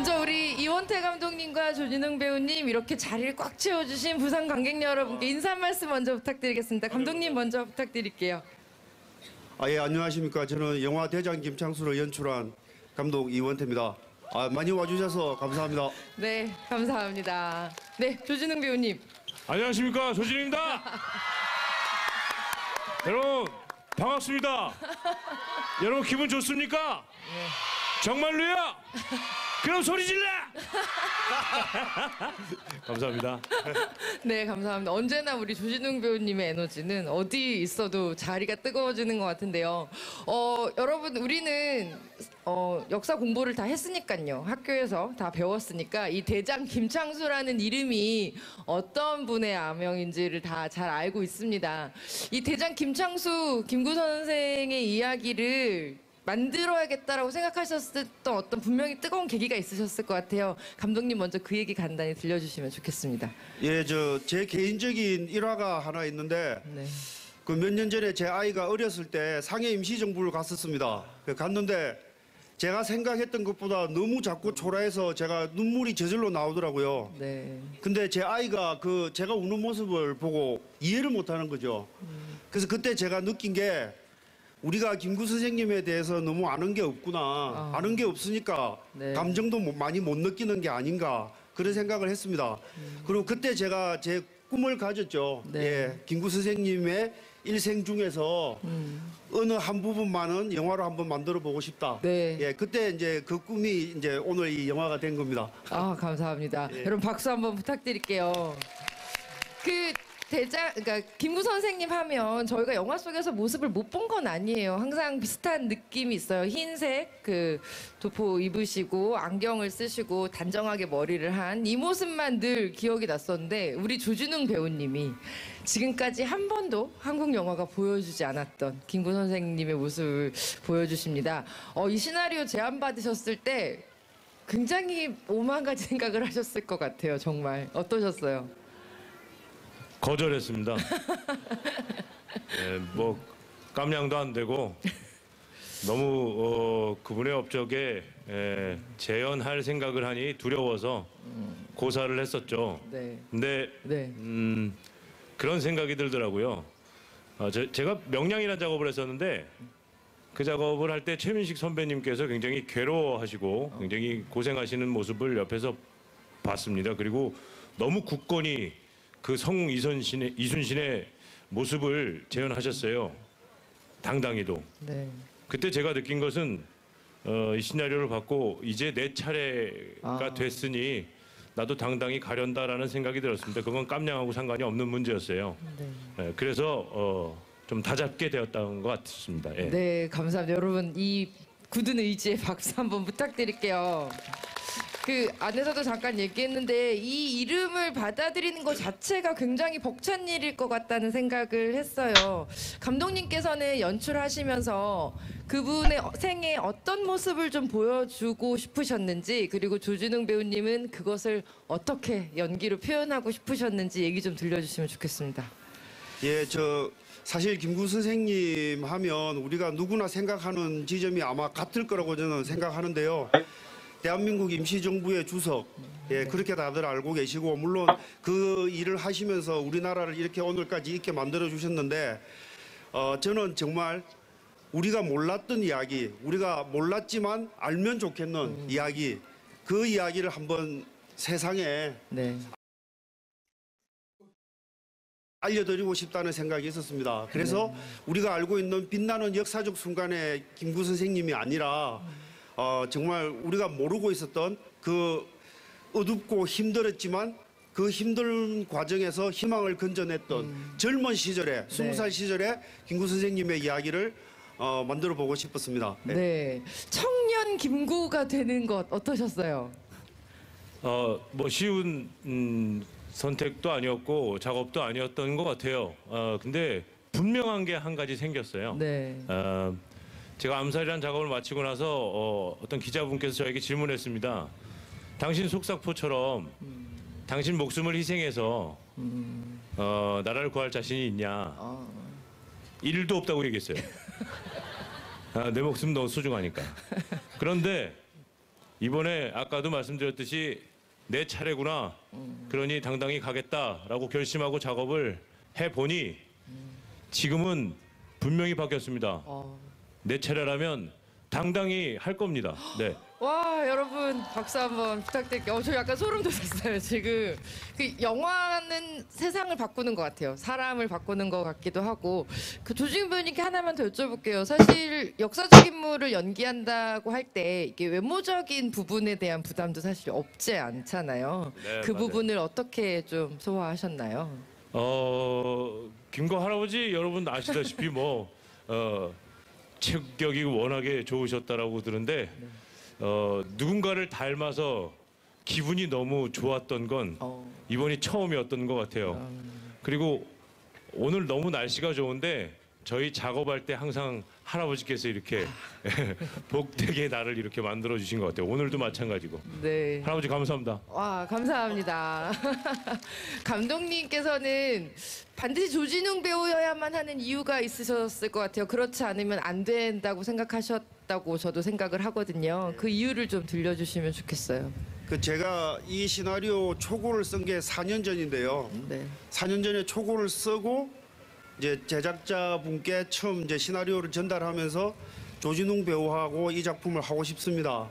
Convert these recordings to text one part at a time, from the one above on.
먼저 우리 이원태 감독님과 조진웅 배우님 이렇게 자리를 꽉 채워주신 부산 관객 여러분께 인사 한 말씀 먼저 부탁드리겠습니다. 감독님 먼저 부탁드릴게요. 예, 안녕하십니까. 저는 영화 대장 김창수를 연출한 감독 이원태입니다. 많이 와주셔서 감사합니다. 네, 감사합니다. 네, 조진웅 배우님. 안녕하십니까, 조진입니다. 여러분 반갑습니다. 여러분 기분 좋습니까? 정말로요? 그럼 소리 질러! 감사합니다. 네, 감사합니다. 언제나 우리 조진웅 배우님의 에너지는 어디 있어도 자리가 뜨거워지는 것 같은데요. 여러분 우리는 역사 공부를 다 했으니까요. 학교에서 다 배웠으니까 이 대장 김창수라는 이름이 어떤 분의 아명인지를 다 잘 알고 있습니다. 이 대장 김창수 김구 선생의 이야기를 만들어야겠다라고 생각하셨을 때 어떤 분명히 뜨거운 계기가 있으셨을 것 같아요. 감독님 먼저 그 얘기 간단히 들려주시면 좋겠습니다. 예, 제 개인적인 일화가 하나 있는데 네. 그 몇 년 전에 제 아이가 어렸을 때 상해 임시정부를 갔었습니다. 갔는데 제가 생각했던 것보다 너무 작고 초라해서 제가 눈물이 저절로 나오더라고요. 네. 근데 제 아이가 제가 우는 모습을 보고 이해를 못하는 거죠. 그래서 그때 제가 느낀 게 우리가 김구 선생님에 대해서 너무 아는 게 없구나. 아는 게 없으니까 네. 감정도 많이 못 느끼는 게 아닌가 그런 생각을 했습니다. 그리고 그때 제가 제 꿈을 가졌죠. 네. 예, 김구 선생님의 일생 중에서 어느 한 부분만은 영화로 한번 만들어 보고 싶다. 네. 예, 그때 이제 그 꿈이 이제 오늘 이 영화가 된 겁니다. 감사합니다. 예. 여러분 박수 한번 부탁드릴게요. 그러니까 김구 선생님 하면 저희가 영화 속에서 모습을 못 본 건 아니에요. 항상 비슷한 느낌이 있어요. 흰색 도포 입으시고 안경을 쓰시고 단정하게 머리를 한 이 모습만 늘 기억이 났었는데 우리 조진웅 배우님이 지금까지 한 번도 한국 영화가 보여주지 않았던 김구 선생님의 모습을 보여주십니다. 이 시나리오 제안 받으셨을 때 굉장히 오만 가지 생각을 하셨을 것 같아요. 정말 어떠셨어요? 거절했습니다. 뭐 깜냥도 안 되고 너무 그분의 업적에 재현할 생각을 하니 두려워서 고사를 했었죠. 네. 근데 네. 그런 생각이 들더라고요. 제가 명량이라는 작업을 했었는데 그 작업을 할 때 최민식 선배님께서 굉장히 괴로워하시고 굉장히 고생하시는 모습을 옆에서 봤습니다. 그리고 너무 굳건히 그 성웅 이순신의 모습을 재현하셨어요. 당당히도. 네. 그때 제가 느낀 것은 이 시나리오를 받고 이제 내 차례가 됐으니 나도 당당히 가련다라는 생각이 들었습니다. 그건 깜냥하고 상관이 없는 문제였어요. 네. 그래서 좀 다잡게 되었던 것 같습니다. 예. 네, 감사합니다. 여러분 이 굳은 의지에 박수 한번 부탁드릴게요. 그 안에서도 잠깐 얘기했는데 이 이름을 받아들이는 것 자체가 굉장히 벅찬 일일 것 같다는 생각을 했어요. 감독님께서는 연출하시면서 그분의 생에 어떤 모습을 좀 보여주고 싶으셨는지 그리고 조진웅 배우님은 그것을 어떻게 연기로 표현하고 싶으셨는지 얘기 좀 들려주시면 좋겠습니다. 예, 사실 김구 선생님 하면 우리가 누구나 생각하는 지점이 아마 같을 거라고 저는 생각하는데요. 대한민국 임시정부의 주석, 예, 그렇게 다들 알고 계시고 물론 그 일을 하시면서 우리나라를 이렇게 오늘까지 있게 만들어 주셨는데 저는 정말 우리가 몰랐던 이야기, 우리가 몰랐지만 알면 좋겠는 이야기, 그 이야기를 한번 세상에 네. 알려드리고 싶다는 생각이 있었습니다. 그래서 우리가 알고 있는 빛나는 역사적 순간에 김구 선생님이 아니라 정말 우리가 모르고 있었던 그 어둡고 힘들었지만 그 힘든 과정에서 희망을 건져냈던 젊은 시절에 20살 시절에 김구 선생님의 이야기를 만들어 보고 싶었습니다. 네. 네. 청년 김구가 되는 것 어떠셨어요? 뭐 쉬운 선택도 아니었고 작업도 아니었던 것 같아요. 근데 분명한 게 한 가지 생겼어요. 네. 제가 암살이라는 작업을 마치고 나서 어떤 기자분께서 저에게 질문했습니다. 당신 속사포처럼 당신 목숨을 희생해서 나라를 구할 자신이 있냐? 일도 없다고 얘기했어요. 내 목숨 너무 소중하니까. 그런데 이번에 아까도 말씀드렸듯이 내 차례구나. 그러니 당당히 가겠다라고 결심하고 작업을 해보니 지금은 분명히 바뀌었습니다. 내 차례라면 당당히 할 겁니다. 네. 와 여러분 박수 한번 부탁드릴게요. 저 약간 소름 돋았어요 지금. 그 영화는 세상을 바꾸는 것 같아요. 사람을 바꾸는 것 같기도 하고. 그 조진웅 배우님께 하나만 더 여쭤볼게요. 사실 역사적 인물을 연기한다고 할 때 이게 외모적인 부분에 대한 부담도 사실 없지 않잖아요. 네, 그 맞아요. 부분을 어떻게 좀 소화하셨나요? 김거 할아버지 여러분 아시다시피 체격이 워낙에 좋으셨다라고 들은데 누군가를 닮아서 기분이 너무 좋았던 건 이번이 처음이었던 것 같아요. 그리고 오늘 너무 날씨가 좋은데 저희 작업할 때 항상 할아버지께서 이렇게 복되게 나를 이렇게 만들어 주신 것 같아요. 오늘도 마찬가지고. 네. 할아버지 감사합니다. 와 감사합니다. 감독님께서는 반드시 조진웅 배우여야만 하는 이유가 있으셨을 것 같아요. 그렇지 않으면 안 된다고 생각하셨다고 저도 생각을 하거든요. 그 이유를 좀 들려주시면 좋겠어요. 그 제가 이 시나리오 초고를 쓴 게 4년 전인데요. 네. 4년 전에 초고를 쓰고 이제 제작자분께 처음 이제 시나리오를 전달하면서 조진웅 배우하고 이 작품을 하고 싶습니다.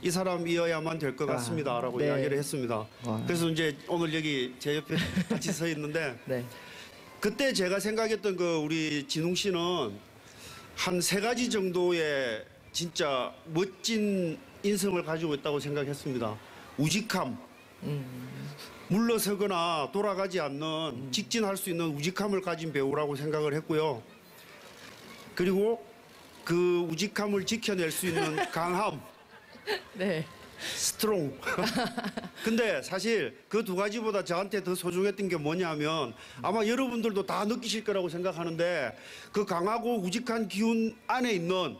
이 사람이어야만 될 것 같습니다라고 네. 이야기를 했습니다. 와. 그래서 이제 오늘 여기 제 옆에 같이 서 있는데 네. 그때 제가 생각했던 그 우리 진웅 씨는 한 3가지 정도의 진짜 멋진 인성을 가지고 있다고 생각했습니다. 우직함, 물러서거나 돌아가지 않는 직진할 수 있는 우직함을 가진 배우라고 생각을 했고요. 그리고 그 우직함을 지켜낼 수 있는 강함, 네. 스트롱. 근데 사실 그 2가지보다 저한테 더 소중했던 게 뭐냐면 아마 여러분들도 다 느끼실 거라고 생각하는데 그 강하고 우직한 기운 안에 있는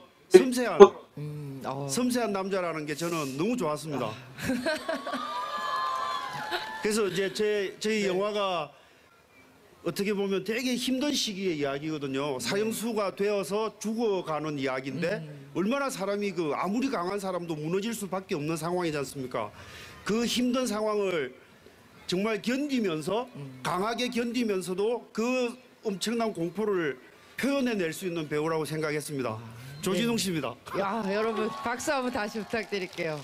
섬세한 남자라는 게 저는 너무 좋았습니다. 그래서 이제 저희 영화가 어떻게 보면 되게 힘든 시기의 이야기거든요. 사형수가 되어서 죽어가는 이야기인데 얼마나 사람이 그 아무리 강한 사람도 무너질 수밖에 없는 상황이지 않습니까? 그 힘든 상황을 정말 견디면서 강하게 견디면서도 그 엄청난 공포를 표현해낼 수 있는 배우라고 생각했습니다. 조진웅 씨입니다. 야 여러분 박수 한번 다시 부탁드릴게요.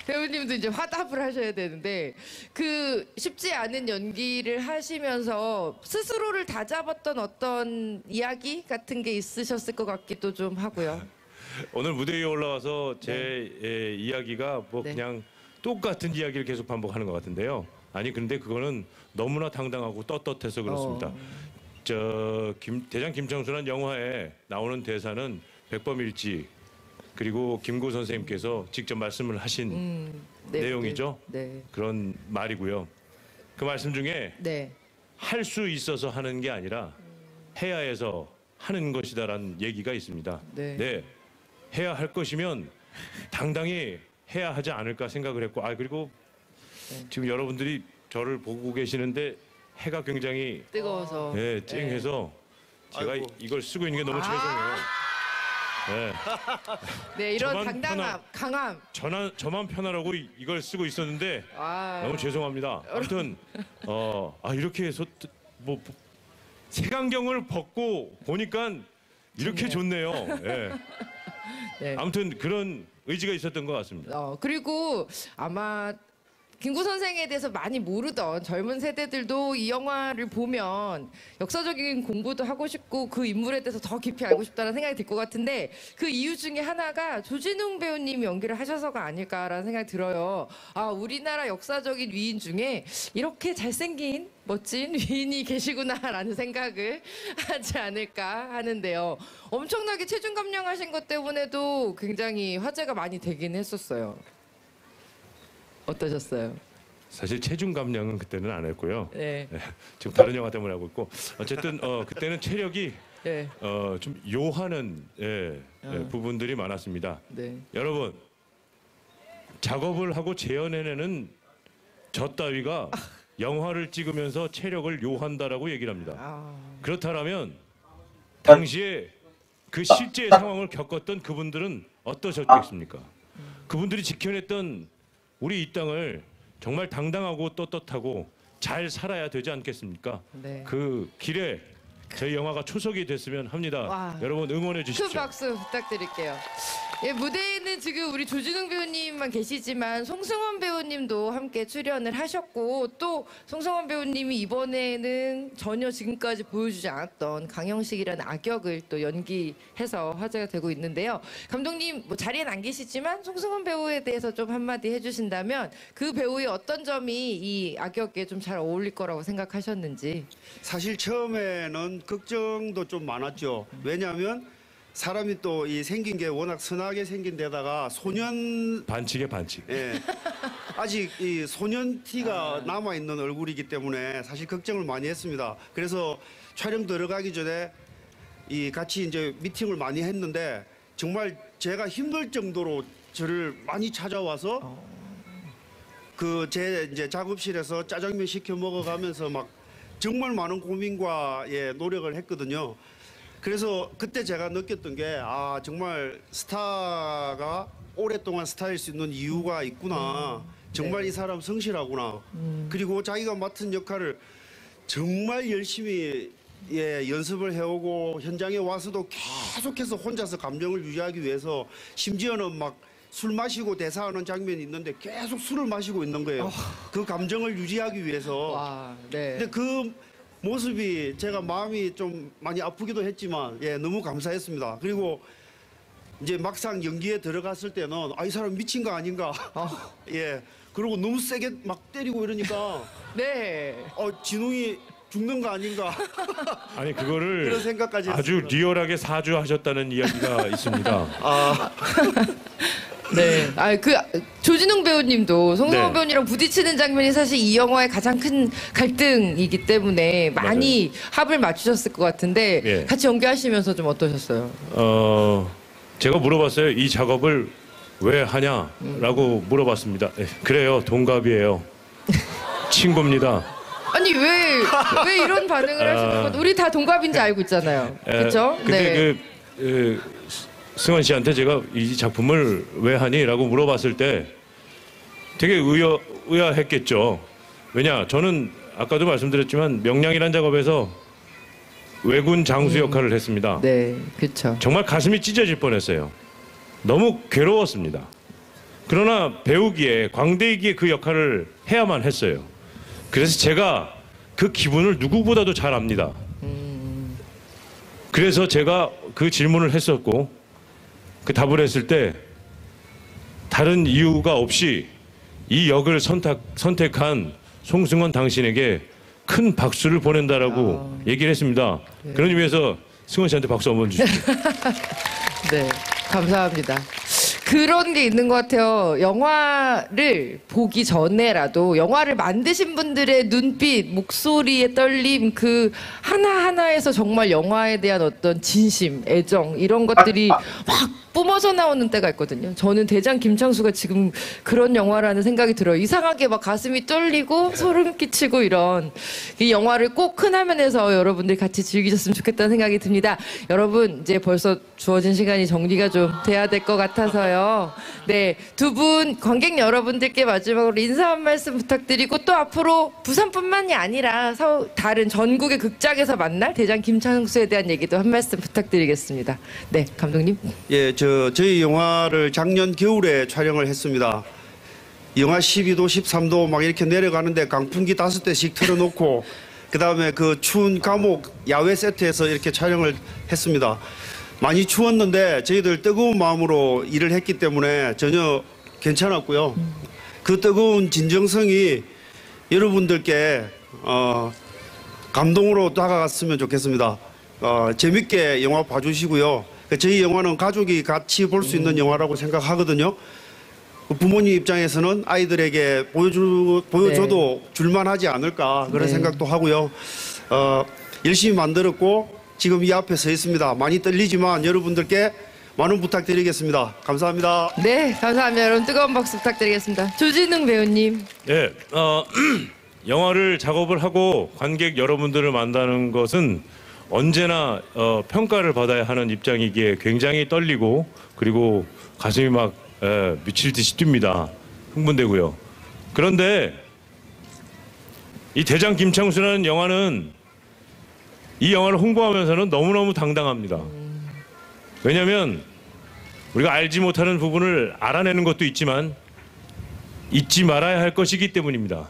배우님도 이제 화답을 하셔야 되는데 그 쉽지 않은 연기를 하시면서 스스로를 다잡았던 어떤 이야기 같은 게 있으셨을 것 같기도 좀 하고요. 오늘 무대 위에 올라와서 제 이야기가 네. 그냥 똑같은 이야기를 계속 반복하는 것 같은데요. 아니 근데 그거는 너무나 당당하고 떳떳해서 그렇습니다. 대장 김청순한 영화에 나오는 대사는 백범일지 그리고 김구 선생님께서 직접 말씀을 하신 네, 내용이죠. 네. 그런 말이고요. 그 말씀 중에 네. 할 수 있어서 하는 게 아니라 해야 해서 하는 것이다라는 얘기가 있습니다. 네. 해야 할 것이면 당당히 해야 하지 않을까 생각을 했고 그리고 지금 여러분들이 저를 보고 계시는데 해가 굉장히 뜨거워서. 쨍해서 제가 아이고. 이걸 쓰고 있는 게 너무 죄송해요. 네. 네, 이런 저만 당당함, 강함. 저만 편하라고 이걸 쓰고 있었는데 너무 죄송합니다. 아무튼 이렇게 해서 색안경을 벗고 보니까 이렇게 좋네요. 예. 네. 아무튼 그런 의지가 있었던 것 같습니다. 그리고 아마 김구 선생에 대해서 많이 모르던 젊은 세대들도 이 영화를 보면 역사적인 공부도 하고 싶고 그 인물에 대해서 더 깊이 알고 싶다는 생각이 들 것 같은데 그 이유 중에 하나가 조진웅 배우님이 연기를 하셔서가 아닐까라는 생각이 들어요. 우리나라 역사적인 위인 중에 이렇게 잘생긴 멋진 위인이 계시구나라는 생각을 하지 않을까 하는데요. 엄청나게 체중 감량하신 것 때문에도 굉장히 화제가 많이 되긴 했었어요. 어떠셨어요? 사실 체중 감량은 그때는 안 했고요. 네. 지금 다른 영화 때문에 하고 있고 어쨌든 그때는 체력이 네. 좀 요하는 부분들이 많았습니다. 네. 여러분 작업을 하고 재현해내는 저 따위가 영화를 찍으면서 체력을 요한다라고 얘기를 합니다. 그렇다면 당시에 그 실제 상황을 겪었던 그분들은 어떠셨겠습니까? 그분들이 지켜냈던 우리 이 땅을 정말 당당하고 떳떳하고 잘 살아야 되지 않겠습니까? 네. 그 길에 저희 영화가 초석이 됐으면 합니다. 와. 여러분 응원해 큰 주십시오. 박수 부탁드릴게요. 예, 무대에는 지금 우리 조진웅 배우님만 계시지만 송승헌 배우님도 함께 출연을 하셨고 또 송승헌 배우님이 이번에는 전혀 지금까지 보여주지 않았던 강형식이라는 악역을 또 연기해서 화제가 되고 있는데요. 감독님 뭐 자리엔 안 계시지만 송승헌 배우에 대해서 좀 한마디 해주신다면 그 배우의 어떤 점이 이 악역에 좀 잘 어울릴 거라고 생각하셨는지. 사실 처음에는 걱정도 좀 많았죠. 왜냐하면 사람이 또 이 생긴 게 워낙 선하게 생긴 데다가 소년 반칙에 반칙. 예. 아직 이 소년 티가 남아 있는 얼굴이기 때문에 사실 걱정을 많이 했습니다. 그래서 촬영 들어가기 전에 이 같이 이제 미팅을 많이 했는데 정말 제가 힘들 정도로 저를 많이 찾아와서 그 제 이제 작업실에서 짜장면 시켜 먹어가면서 막 정말 많은 고민과 노력을 했거든요. 그래서 그때 제가 느꼈던 게 정말 스타가 오랫동안 스타일 수 있는 이유가 있구나. 정말 이 사람 성실하구나. 그리고 자기가 맡은 역할을 정말 열심히 연습을 해오고 현장에 와서도 계속해서 혼자서 감정을 유지하기 위해서 심지어는 막 술 마시고 대사하는 장면이 있는데 계속 술을 마시고 있는 거예요. 그 감정을 유지하기 위해서. 와, 네. 근데 그 모습이 제가 마음이 좀 많이 아프기도 했지만 너무 감사했습니다. 그리고 이제 막상 연기에 들어갔을 때는 이 사람 미친 거 아닌가. 그리고 너무 세게 막 때리고 이러니까 네. 진웅이 죽는 거 아닌가. 아니 그거를 그런 생각까지 아주 했습니다. 리얼하게 사주하셨다는 이야기가 있습니다. 네. 그 조진웅 배우님도 송승헌 네. 배우님이랑 부딪히는 장면이 사실 이 영화의 가장 큰 갈등이기 때문에 많이 합을 맞추셨을 것 같은데 예. 같이 연기하시면서 좀 어떠셨어요? 제가 물어봤어요. 이 작업을 왜 하냐라고 물어봤습니다. 그래요, 동갑이에요. 친구입니다. 아니 왜 이런 반응을 하시는 건 우리 다 동갑인지 알고 있잖아요. 그렇죠? 근데 승헌 씨한테 제가 이 작품을 왜 하니라고 물어봤을 때 되게 의아했겠죠. 왜냐, 저는 아까도 말씀드렸지만 명량이라는 작업에서 왜군 장수 역할을 했습니다. 네, 그렇죠. 정말 가슴이 찢어질 뻔했어요. 너무 괴로웠습니다. 그러나 배우기에 광대이기에 그 역할을 해야만 했어요. 그래서 제가 그 기분을 누구보다도 잘 압니다. 그래서 제가 그 질문을 했었고 그 답을 했을 때 다른 이유가 없이 이 역을 선택한 송승헌 당신에게 큰 박수를 보낸다라고 얘기를 했습니다. 그런 의미에서 승헌 씨한테 박수 한번 주십시오. 네, 감사합니다. 그런 게 있는 것 같아요. 영화를 보기 전에라도 영화를 만드신 분들의 눈빛, 목소리의 떨림, 그 하나하나에서 정말 영화에 대한 어떤 진심, 애정 이런 것들이 막 뿜어져 나오는 때가 있거든요. 저는 대장 김창수가 지금 그런 영화라는 생각이 들어요. 이상하게 막 가슴이 떨리고 소름 끼치고 이런 이 영화를 꼭 큰 화면에서 여러분들이 같이 즐기셨으면 좋겠다는 생각이 듭니다. 여러분 이제 벌써 주어진 시간이 정리가 좀 돼야 될 것 같아서요. 네, 두 분 관객 여러분들께 마지막으로 인사 한 말씀 부탁드리고 또 앞으로 부산뿐만이 아니라 다른 전국의 극장에서 만날 대장 김창수에 대한 얘기도 한 말씀 부탁드리겠습니다. 네, 감독님. 저희 영화를 작년 겨울에 촬영을 했습니다. 영하 12도, 13도 막 이렇게 내려가는데 강풍기 5대씩 틀어놓고 그다음에 그 추운 감옥 야외 세트에서 이렇게 촬영을 했습니다. 많이 추웠는데 저희들 뜨거운 마음으로 일을 했기 때문에 전혀 괜찮았고요. 그 뜨거운 진정성이 여러분들께 감동으로 다가갔으면 좋겠습니다. 재밌게 영화 봐주시고요. 저희 영화는 가족이 같이 볼 수 있는 영화라고 생각하거든요. 부모님 입장에서는 아이들에게 보여줘도 줄만하지 않을까 그런 생각도 하고요. 열심히 만들었고 지금 이 앞에 서 있습니다. 많이 떨리지만 여러분들께 많은 부탁드리겠습니다. 감사합니다. 네, 감사합니다. 여러분 뜨거운 박수 부탁드리겠습니다. 조진웅 배우님. 네, 영화를 작업을 하고 관객 여러분들을 만나는 것은 언제나 평가를 받아야 하는 입장이기에 굉장히 떨리고 그리고 가슴이 막 미칠 듯이 뜁니다. 흥분되고요. 그런데 이 대장 김창수라는 영화는 이 영화를 홍보하면서는 너무너무 당당합니다. 왜냐하면 우리가 알지 못하는 부분을 알아내는 것도 있지만 잊지 말아야 할 것이기 때문입니다.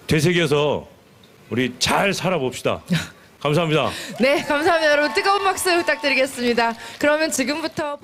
되새겨서 우리 잘 살아봅시다. 감사합니다. 네, 감사합니다. 여러분 뜨거운 박수 부탁드리겠습니다. 그러면 지금부터